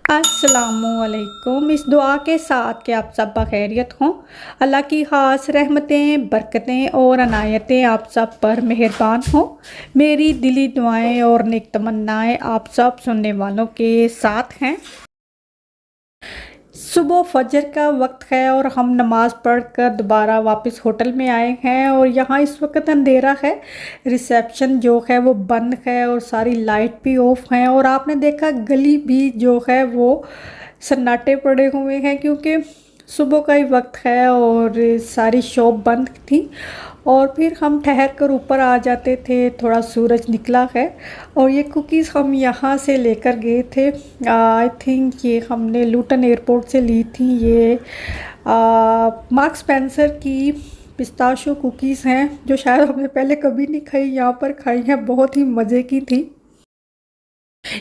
अस्सलामुअलैकुम। इस दुआ के साथ कि आप सब बखैरियत हों। अल्लाह की ख़ास रहमतें, बरकतें और अनायतें आप सब पर मेहरबान हों। मेरी दिली दुआएं और नेक तमन्नाएं आप सब सुनने वालों के साथ हैं। सुबह फजर का वक्त है और हम नमाज़ पढ़कर दोबारा वापस होटल में आए हैं और यहाँ इस वक्त अंधेरा है। रिसेप्शन जो है वो बंद है और सारी लाइट भी ऑफ हैं और आपने देखा गली भी जो है वो सन्नाटे पड़े हुए हैं क्योंकि सुबह का ही वक्त है और सारी शॉप बंद थी। और फिर हम ठहर कर ऊपर आ जाते थे, थोड़ा सूरज निकला है। और ये कुकीज़ हम यहाँ से लेकर गए थे। आई थिंक ये हमने लूटन एयरपोर्ट से ली थी। ये मार्क स्पेंसर की पिस्ताशो कुकीज़ हैं जो शायद हमने पहले कभी नहीं खाई, यहाँ पर खाई हैं, बहुत ही मज़े की थी।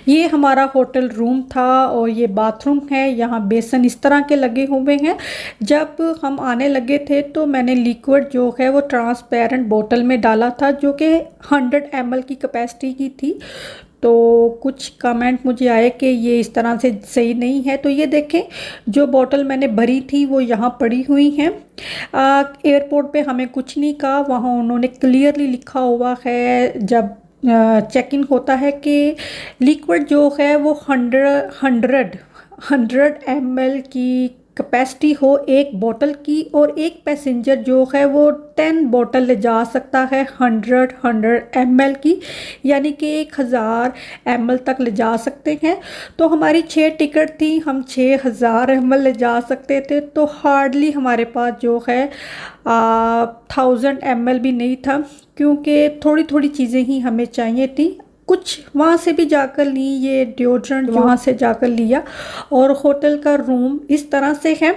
ये हमारा होटल रूम था और ये बाथरूम है। यहाँ बेसन इस तरह के लगे हुए हैं। जब हम आने लगे थे तो मैंने लिक्विड जो है वो ट्रांसपेरेंट बोतल में डाला था जो कि 100 ml की कैपेसिटी की थी। तो कुछ कमेंट मुझे आए कि ये इस तरह से सही नहीं है। तो ये देखें, जो बोतल मैंने भरी थी वो यहाँ पड़ी हुई हैं। एयरपोर्ट पे हमें कुछ नहीं कहा, वहाँ उन्होंने क्लियरली लिखा हुआ है जब चेक इन होता है कि लिक्विड जो है वो 100 ml की कैपेसिटी हो एक बोतल की, और एक पैसेंजर जो है वो 10 बोतल ले जा सकता है 100 ml की, यानी कि 1000 ml तक ले जा सकते हैं। तो हमारी 6 टिकट थी, हम 6000 ml ले जा सकते थे। तो हार्डली हमारे पास जो है 1000 ml भी नहीं था क्योंकि थोड़ी थोड़ी चीज़ें ही हमें चाहिए थी। कुछ वहाँ से भी जाकर ली, ये डिओड्रेंट वहाँ से जाकर लिया। और होटल का रूम इस तरह से है।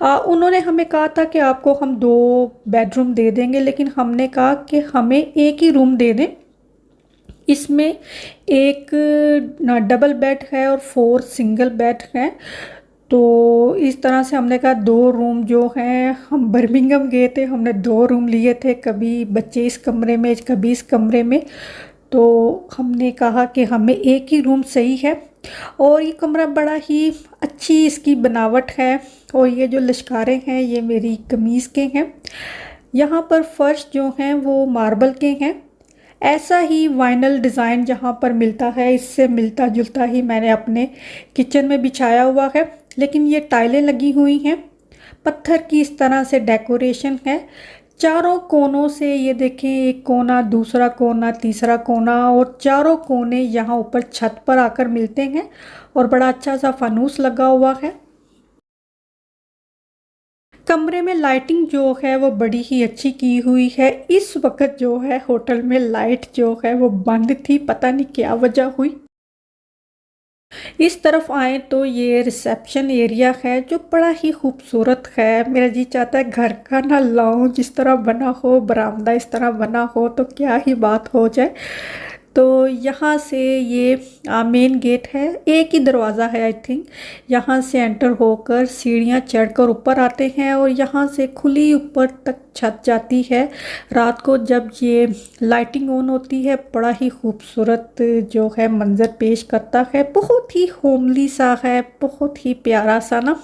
उन्होंने हमें कहा था कि आपको हम 2 बेडरूम दे देंगे, लेकिन हमने कहा कि हमें एक ही रूम दे दें। इसमें एक डबल बेड है और 4 सिंगल बेड हैं। तो इस तरह से हमने कहा 2 रूम जो हैं, हम बर्मिंघम गए थे, हमने 2 रूम लिए थे, कभी बच्चे इस कमरे में कभी इस कमरे में। तो हमने कहा कि हमें एक ही रूम सही है। और ये कमरा बड़ा ही अच्छी इसकी बनावट है। और ये जो लश्कारे हैं ये मेरी कमीज़ के हैं। यहाँ पर फर्श जो हैं वो मार्बल के हैं। ऐसा ही वाइनल डिज़ाइन जहाँ पर मिलता है इससे मिलता जुलता ही मैंने अपने किचन में बिछाया हुआ है, लेकिन ये टाइलें लगी हुई हैं, पत्थर की इस तरह से डेकोरेशन है। चारों कोनों से ये देखें, एक कोना, दूसरा कोना, तीसरा कोना, और चारों कोने यहाँ ऊपर छत पर आकर मिलते हैं। और बड़ा अच्छा सा फानूस लगा हुआ है। कमरे में लाइटिंग जो है वो बड़ी ही अच्छी की हुई है। इस वक्त जो है होटल में लाइट जो है वो बंद थी, पता नहीं क्या वजह हुई। इस तरफ आए तो ये रिसेप्शन एरिया है जो बड़ा ही खूबसूरत है। मेरा जी चाहता है घर का ना लाउंज इस तरह बना हो, बरामदा इस तरह बना हो तो क्या ही बात हो जाए। तो यहाँ से ये मेन गेट है, एक ही दरवाज़ा है आई थिंक। यहाँ से एंटर होकर सीढ़ियाँ चढ़कर ऊपर आते हैं और यहाँ से खुली ऊपर तक छत जाती है। रात को जब ये लाइटिंग ऑन होती है बड़ा ही खूबसूरत जो है मंज़र पेश करता है। बहुत ही होमली सा है, बहुत ही प्यारा सा ना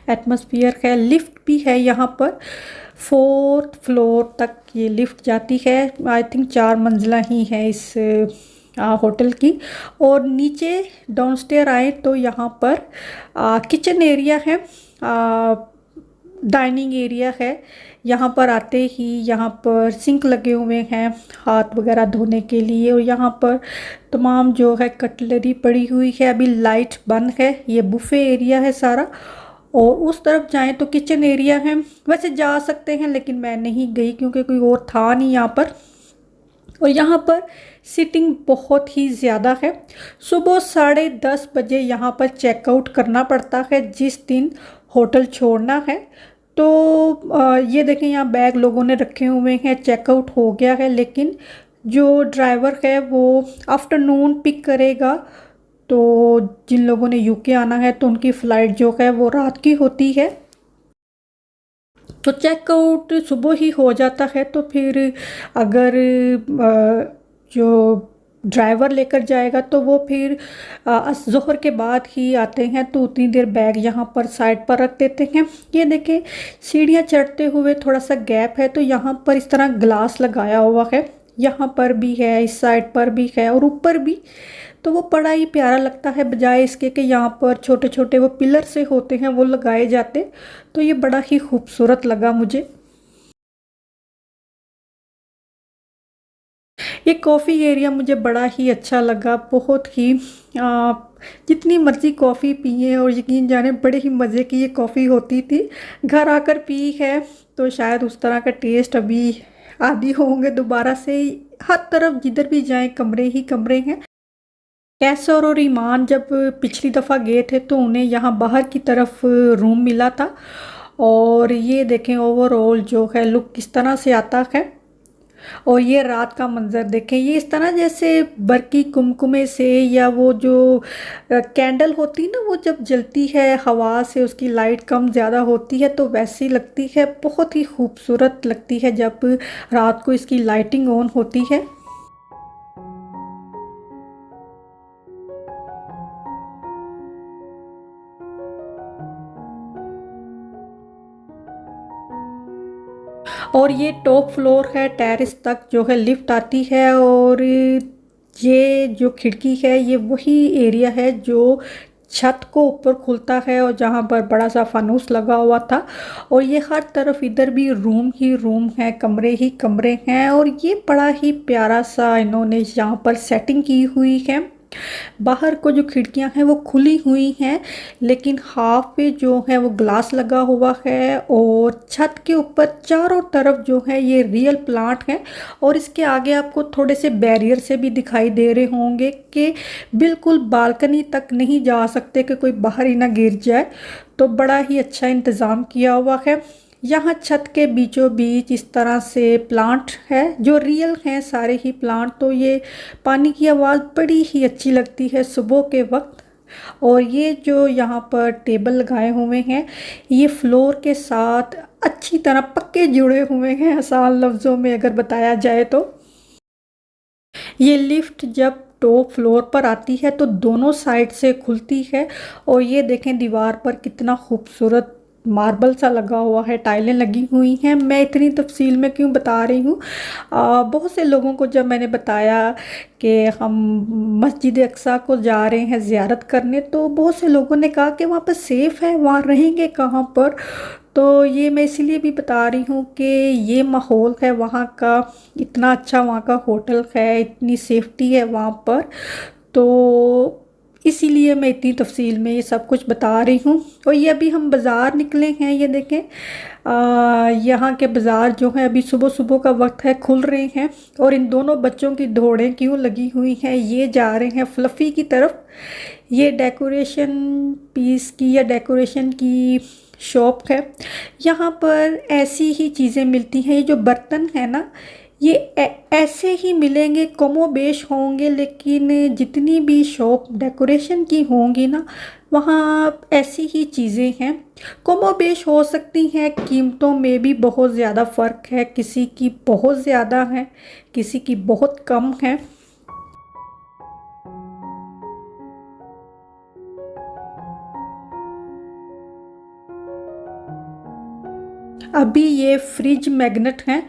एटमॉस्फेयर है। लिफ्ट भी है यहाँ पर, 4th फ्लोर तक ये लिफ्ट जाती है। आई थिंक 4 मंजिला ही है इस होटल की। और नीचे डाउनस्टेयर आए तो यहाँ पर किचन एरिया है, डाइनिंग एरिया है। यहाँ पर आते ही यहाँ पर सिंक लगे हुए हैं हाथ वगैरह धोने के लिए, और यहाँ पर तमाम जो है कटलरी पड़ी हुई है। अभी लाइट बंद है। ये बुफे एरिया है सारा। और उस तरफ जाएं तो किचन एरिया है। वैसे जा सकते हैं लेकिन मैं नहीं गई क्योंकि कोई और था नहीं यहाँ पर। और यहाँ पर सीटिंग बहुत ही ज़्यादा है। सुबह 10:30 बजे यहाँ पर चेकआउट करना पड़ता है जिस दिन होटल छोड़ना है। तो ये देखें यहाँ बैग लोगों ने रखे हुए हैं, चेकआउट हो गया है, लेकिन जो ड्राइवर है वो आफ्टरनून पिक करेगा। तो जिन लोगों ने यूके आना है तो उनकी फ़्लाइट जो है वो रात की होती है। तो चेकआउट सुबह ही हो जाता है। तो फिर अगर जो ड्राइवर लेकर जाएगा तो वो फिर ज़ोहर के बाद ही आते हैं, तो उतनी देर बैग यहाँ पर साइड पर रख देते हैं। ये देखें सीढ़ियाँ चढ़ते हुए थोड़ा सा गैप है, तो यहाँ पर इस तरह ग्लास लगाया हुआ है, यहाँ पर भी है, इस साइड पर भी है और ऊपर भी। तो वो बड़ा ही प्यारा लगता है, बजाय इसके कि यहाँ पर छोटे छोटे वो पिलर से होते हैं वो लगाए जाते। तो ये बड़ा ही खूबसूरत लगा मुझे। ये कॉफ़ी एरिया मुझे बड़ा ही अच्छा लगा, बहुत ही आ, जितनी मर्ज़ी कॉफ़ी पिए और यकीन जाने बड़े ही मज़े की ये कॉफ़ी होती थी। घर आकर पी है तो शायद उस तरह का टेस्ट अभी आदी होंगे दोबारा से। हर तरफ जिधर भी जाएं कमरे ही कमरे हैं। कैसर और ईमान जब पिछली दफ़ा गए थे तो उन्हें यहाँ बाहर की तरफ रूम मिला था। और ये देखें ओवरऑल जो है लुक किस तरह से आता है। और ये रात का मंजर देखें, ये इस तरह जैसे बरकी कुमकुमे से, या वो जो कैंडल होती है ना वो जब जलती है हवा से उसकी लाइट कम ज़्यादा होती है तो वैसी लगती है। बहुत ही खूबसूरत लगती है जब रात को इसकी लाइटिंग ऑन होती है। और ये टॉप फ्लोर है, टेरेस तक जो है लिफ्ट आती है। और ये जो खिड़की है ये वही एरिया है जो छत को ऊपर खुलता है और जहाँ पर बड़ा सा फानूस लगा हुआ था। और ये हर तरफ इधर भी रूम ही रूम है, कमरे ही कमरे हैं। और ये बड़ा ही प्यारा सा इन्होंने यहाँ पर सेटिंग की हुई है। बाहर को जो खिड़कियां हैं वो खुली हुई हैं, लेकिन हाफ पे जो है वो ग्लास लगा हुआ है। और छत के ऊपर चारों तरफ जो है ये रियल प्लांट है। और इसके आगे आपको थोड़े से बैरियर से भी दिखाई दे रहे होंगे कि बिल्कुल बालकनी तक नहीं जा सकते कि कोई बाहर ही ना गिर जाए। तो बड़ा ही अच्छा इंतज़ाम किया हुआ है। यहाँ छत के बीचों बीच इस तरह से प्लांट है जो रियल हैं सारे ही प्लांट। तो ये पानी की आवाज़ बड़ी ही अच्छी लगती है सुबह के वक्त। और ये जो यहाँ पर टेबल लगाए हुए हैं ये फ्लोर के साथ अच्छी तरह पक्के जुड़े हुए हैं, आसान लफ्ज़ों में अगर बताया जाए तो। ये लिफ्ट जब टॉप फ्लोर पर आती है तो दोनों साइड से खुलती है। और ये देखें दीवार पर कितना खूबसूरत मार्बल सा लगा हुआ है, टाइलें लगी हुई हैं। मैं इतनी तफसील में क्यों बता रही हूँ, बहुत से लोगों को जब मैंने बताया कि हम मस्जिद अक्सा को जा रहे हैं ज़ियारत करने, तो बहुत से लोगों ने कहा कि वहाँ पर सेफ़ है, वहाँ रहेंगे कहाँ पर। तो ये मैं इसीलिए भी बता रही हूँ कि ये माहौल है वहाँ का, इतना अच्छा वहाँ का होटल है, इतनी सेफ्टी है वहाँ पर। तो इसीलिए मैं इतनी तफसील में ये सब कुछ बता रही हूँ। और ये अभी हम बाज़ार निकले हैं, ये देखें यहाँ के बाज़ार जो है अभी सुबह सुबह का वक्त है, खुल रहे हैं। और इन दोनों बच्चों की दौड़ें क्यों लगी हुई हैं, ये जा रहे हैं फ्लफ़ी की तरफ। ये डेकोरेशन पीस की या डेकोरेशन की शॉप है। यहाँ पर ऐसी ही चीज़ें मिलती हैं। ये जो बर्तन है ना ये ऐसे ही मिलेंगे, कमो बेश होंगे, लेकिन जितनी भी शॉप डेकोरेशन की होंगी ना वहाँ ऐसी ही चीज़ें हैं। कमो बेश हो सकती हैं, कीमतों में भी बहुत ज़्यादा फ़र्क है, किसी की बहुत ज़्यादा है, किसी की बहुत कम है। अभी ये फ्रिज मैग्नेट हैं,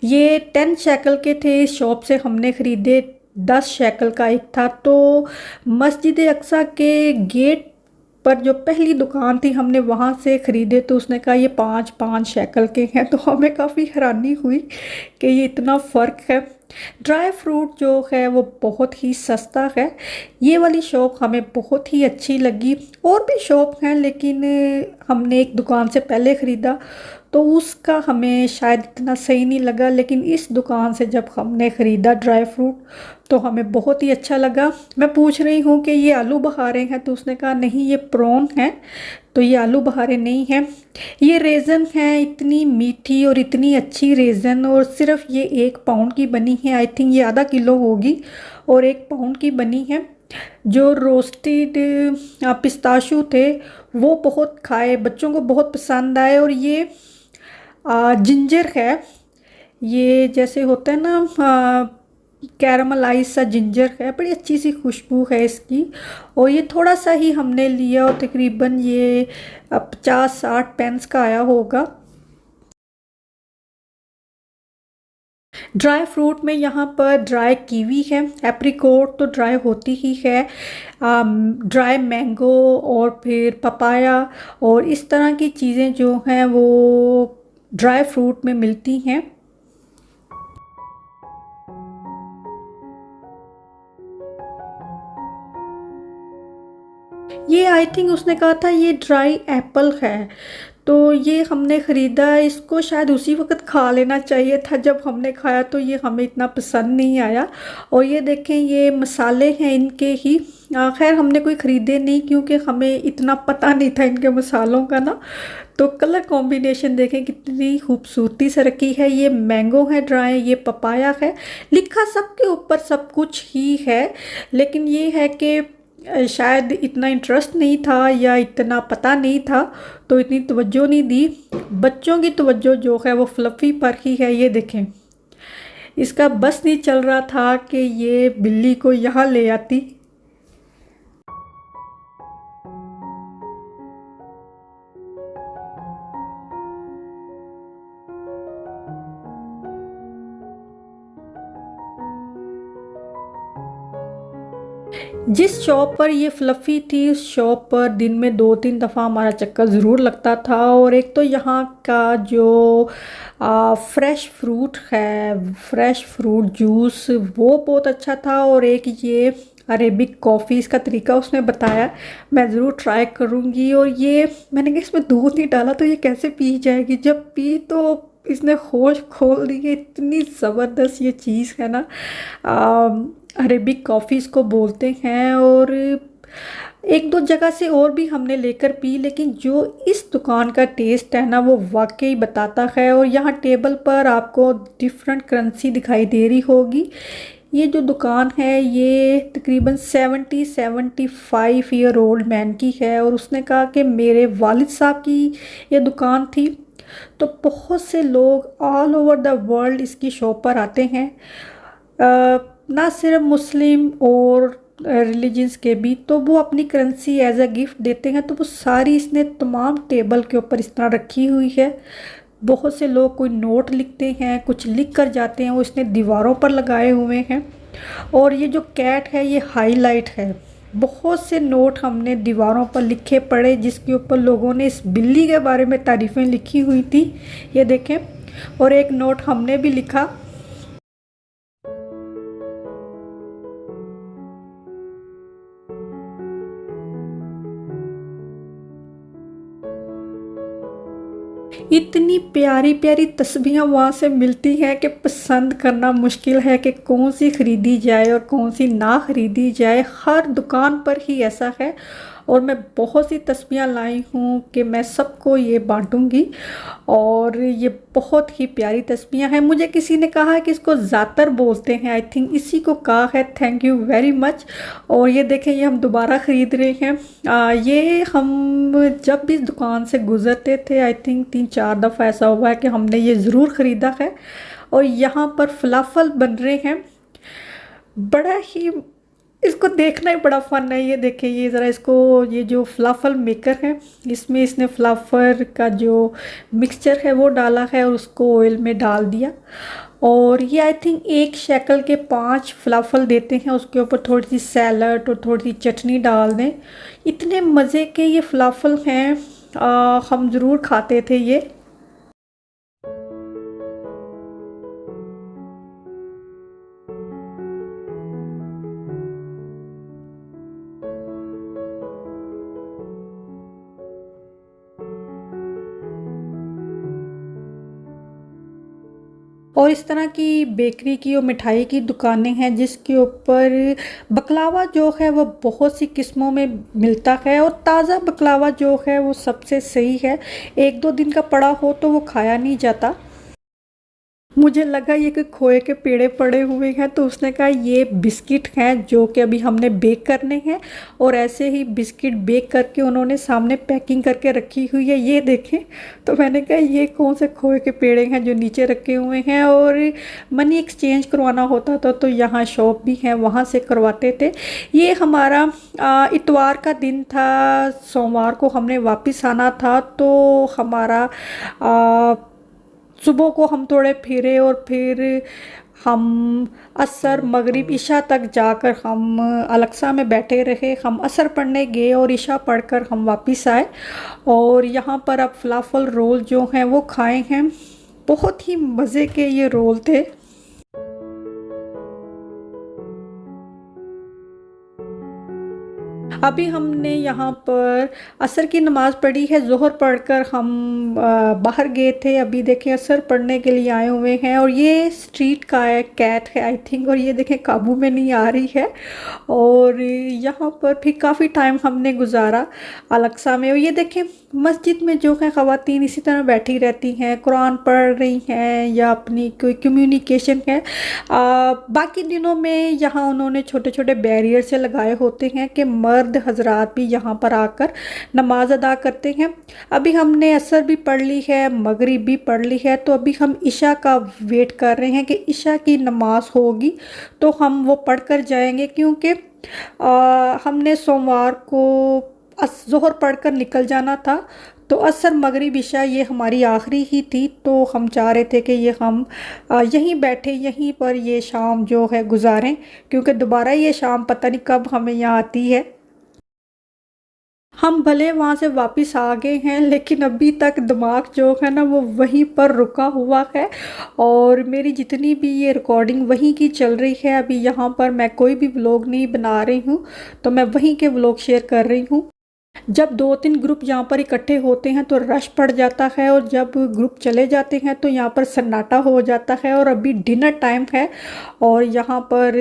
ये 10 शेकल के थे, इस शॉप से हमने ख़रीदे 10 शेकल का एक था। तो मस्जिद अक्सा के गेट पर जो पहली दुकान थी हमने वहाँ से ख़रीदे, तो उसने कहा ये 5-5 शेकल के हैं। तो हमें काफ़ी हैरानी हुई कि ये इतना फ़र्क है। ड्राई फ्रूट जो है वो बहुत ही सस्ता है। ये वाली शॉप हमें बहुत ही अच्छी लगी। और भी शॉप हैं लेकिन हमने एक दुकान से पहले ख़रीदा तो उसका हमें शायद इतना सही नहीं लगा, लेकिन इस दुकान से जब हमने ख़रीदा ड्राई फ्रूट तो हमें बहुत ही अच्छा लगा। मैं पूछ रही हूँ कि ये आलू बहारे हैं, तो उसने कहा नहीं ये प्रॉन है, तो ये आलू बहारे नहीं हैं। ये रेज़न हैं, इतनी मीठी और इतनी अच्छी रेज़न, और सिर्फ ये 1 पाउंड की बनी है। आई थिंक ये आधा किलो होगी और 1 पाउंड की बनी है। जो रोस्टेड पिस्ताशू थे वो बहुत खाए, बच्चों को बहुत पसंद आए। और ये जिंजर है, ये जैसे होता है ना कैरमलाइज सा जिंजर है, बड़ी अच्छी सी खुशबू है इसकी। और ये थोड़ा सा ही हमने लिया और तकरीबन ये 50-60 पेंस का आया होगा। ड्राई फ्रूट में यहाँ पर ड्राई कीवी है, एप्रिकॉट तो ड्राई होती ही है, ड्राई मैंगो और फिर पपाया और इस तरह की चीज़ें जो हैं वो ड्राई फ्रूट में मिलती हैं। ये आई थिंक उसने कहा था ये ड्राई एप्पल है, तो ये हमने ख़रीदा। इसको शायद उसी वक्त खा लेना चाहिए था, जब हमने खाया तो ये हमें इतना पसंद नहीं आया। और ये देखें ये मसाले हैं इनके ही, खैर हमने कोई ख़रीदे नहीं क्योंकि हमें इतना पता नहीं था इनके मसालों का ना। तो कलर कॉम्बिनेशन देखें कितनी खूबसूरती से रखी है। ये मैंगो है ड्राई, ये पपाया है, लिखा सबके ऊपर सब कुछ ही है, लेकिन ये है कि शायद इतना इंटरेस्ट नहीं था या इतना पता नहीं था तो इतनी तवज्जो नहीं दी। बच्चों की तवज्जो जो है वो फ्लफ़ी पर ही है। ये देखें इसका बस नहीं चल रहा था कि ये बिल्ली को यहाँ ले आती। जिस शॉप पर ये फ़्लफ़ी थी उस शॉप पर दिन में 2-3 दफ़ा हमारा चक्कर ज़रूर लगता था। और एक तो यहाँ का जो फ्रेश फ्रूट है, फ्रेश फ्रूट जूस वो बहुत अच्छा था। और एक ये अरेबिक कॉफ़ी इसका तरीका उसने बताया, मैं ज़रूर ट्राई करूँगी। और ये मैंने कहा इसमें दूध नहीं डाला तो ये कैसे पी जाएगी, जब पी तो इसने होश खोल दिए। इतनी ज़बरदस्त ये चीज़ है ना, अरेबिक कॉफ़ी इसको बोलते हैं। और एक दो जगह से और भी हमने लेकर पी, लेकिन जो इस दुकान का टेस्ट है ना वो वाकई बताता है। और यहाँ टेबल पर आपको डिफरेंट करेंसी दिखाई दे रही होगी। ये जो दुकान है ये तकरीबन 70-75 ईयर ओल्ड मैन की है। और उसने कहा कि मेरे वालिद साहब की ये दुकान थी। तो बहुत से लोग ऑल ओवर द वर्ल्ड इसकी शॉप पर आते हैं, ना सिर्फ मुस्लिम और रिलीजन्स के भी, तो वो अपनी करेंसी एज अ गिफ्ट देते हैं। तो वो सारी इसने तमाम टेबल के ऊपर इस तरह रखी हुई है। बहुत से लोग कोई नोट लिखते हैं, कुछ लिख कर जाते हैं, वो इसने दीवारों पर लगाए हुए हैं। और ये जो कैट है ये हाईलाइट है। बहुत से नोट हमने दीवारों पर लिखे पड़े जिसके ऊपर लोगों ने इस बिल्ली के बारे में तारीफ़ें लिखी हुई थी, ये देखें। और एक नोट हमने भी लिखा। इतनी प्यारी प्यारी तस्वीरें वहाँ से मिलती हैं कि पसंद करना मुश्किल है कि कौन सी ख़रीदी जाए और कौन सी ना ख़रीदी जाए। हर दुकान पर ही ऐसा है। और मैं बहुत सी तस्वीरें लाई हूँ कि मैं सबको ये बांटूँगी। और ये बहुत ही प्यारी तस्वीरें हैं। मुझे किसी ने कहा है कि इसको ज़ातर बोलते हैं, आई थिंक इसी को कहा है। Thank you very much. और ये देखें ये हम दोबारा ख़रीद रहे हैं। ये हम जब भी इस दुकान से गुज़रते थे आई थिंक 3-4 दफ़ा ऐसा हुआ है कि हमने ये ज़रूर ख़रीदा है। और यहाँ पर फलाफल बन रहे हैं, बड़ा ही इसको देखना ही बड़ा फन है। ये देखें ये ज़रा इसको, ये जो फलाफल मेकर है इसमें इसने फलाफल का जो मिक्सचर है वो डाला है और उसको ऑयल में डाल दिया। और ये आई थिंक 1 शेकल के 5 फलाफल देते हैं, उसके ऊपर थोड़ी सी सैलड और थोड़ी सी चटनी डाल दें। इतने मज़े के ये फलाफल हैं, हम ज़रूर खाते थे ये। और इस तरह की बेकरी की और मिठाई की दुकानें हैं जिसके ऊपर बकलावा जो है वो बहुत सी किस्मों में मिलता है। और ताज़ा बकलावा जो है वो सबसे सही है, 1-2 दिन का पड़ा हो तो वो खाया नहीं जाता। मुझे लगा ये कि खोए के पेड़े पड़े हुए हैं, तो उसने कहा ये बिस्किट हैं जो कि अभी हमने बेक करने हैं। और ऐसे ही बिस्किट बेक करके उन्होंने सामने पैकिंग करके रखी हुई है, ये देखें। तो मैंने कहा ये कौन से खोए के पेड़े हैं जो नीचे रखे हुए हैं। और मनी एक्सचेंज करवाना होता था तो यहाँ शॉप भी है, वहाँ से करवाते थे। ये हमारा इतवार का दिन था, सोमवार को हमने वापस आना था। तो हमारा सुबह को हम थोड़े फिरे और फिर हम असर मगरिब ईशा तक जाकर हम अलक्सा में बैठे रहे। हम असर पढ़ने गए और ईशा पढ़कर हम वापस आए। और यहाँ पर अब फलाफल रोल जो हैं वो खाए हैं। बहुत ही मज़े के ये रोल थे। अभी हमने यहाँ पर असर की नमाज़ पढ़ी है, ज़ोहर पढ़कर हम बाहर गए थे। अभी देखें असर पढ़ने के लिए आए हुए हैं। और ये स्ट्रीट का है, कैट है आई थिंक। और ये देखें काबू में नहीं आ रही है। और यहाँ पर फिर काफ़ी टाइम हमने गुजारा अलक्सा में। और ये देखें मस्जिद में जो है ख़वातीन इसी तरह बैठी रहती हैं, कुरान पढ़ रही हैं या अपनी कोई कम्युनिकेशन है। बाकी दिनों में यहाँ उन्होंने छोटे छोटे बैरियर से लगाए होते हैं कि मर्द हजरात भी यहाँ पर आकर नमाज अदा करते हैं। अभी हमने असर भी पढ़ ली है, मगरिब भी पढ़ ली है। तो अभी हम इशा का वेट कर रहे हैं कि इशा की नमाज होगी तो हम वो पढ़ कर जाएंगे, क्योंकि हमने सोमवार को ज़ोहर पढ़कर निकल जाना था। तो असर मगरिब इशा ये हमारी आखिरी ही थी। तो हम चाह रहे थे कि ये हम यहीं बैठे, यहीं पर ये शाम जो है गुजारें, क्योंकि दोबारा ये शाम पता नहीं कब हमें यहाँ आती है। हम भले वहाँ से वापस आ गए हैं, लेकिन अभी तक दिमाग जो है ना वो वहीं पर रुका हुआ है। और मेरी जितनी भी ये रिकॉर्डिंग वहीं की चल रही है। अभी यहाँ पर मैं कोई भी व्लॉग नहीं बना रही हूँ, तो मैं वहीं के व्लॉग शेयर कर रही हूँ। जब दो तीन ग्रुप यहाँ पर इकट्ठे होते हैं तो रश पड़ जाता है, और जब ग्रुप चले जाते हैं तो यहाँ पर सन्नाटा हो जाता है। और अभी डिनर टाइम है और यहाँ पर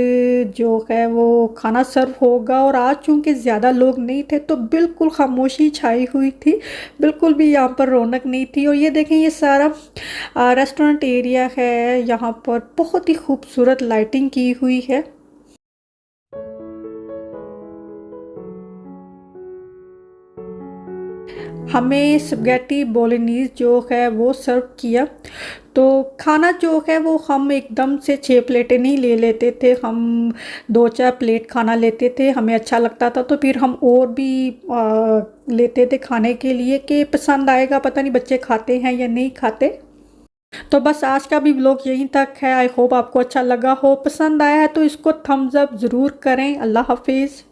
जो है वो खाना सर्व होगा। और आज चूँकि ज़्यादा लोग नहीं थे तो बिल्कुल खामोशी छाई हुई थी, बिल्कुल भी यहाँ पर रौनक नहीं थी। और ये देखें ये सारा रेस्टोरेंट एरिया है, यहाँ पर बहुत ही खूबसूरत लाइटिंग की हुई है। हमें स्पगेटी बोलोनीज जो है वो सर्व किया। तो खाना जो है वो हम एकदम से 6 प्लेटें नहीं ले लेते थे, हम 2-4 प्लेट खाना लेते थे। हमें अच्छा लगता था तो फिर हम और भी लेते थे खाने के लिए कि पसंद आएगा, पता नहीं बच्चे खाते हैं या नहीं खाते। तो बस आज का भी व्लॉग यहीं तक है। आई होप आपको अच्छा लगा हो, पसंद आया है तो इसको थम्स अप ज़रूर करें। अल्लाह हाफिज़।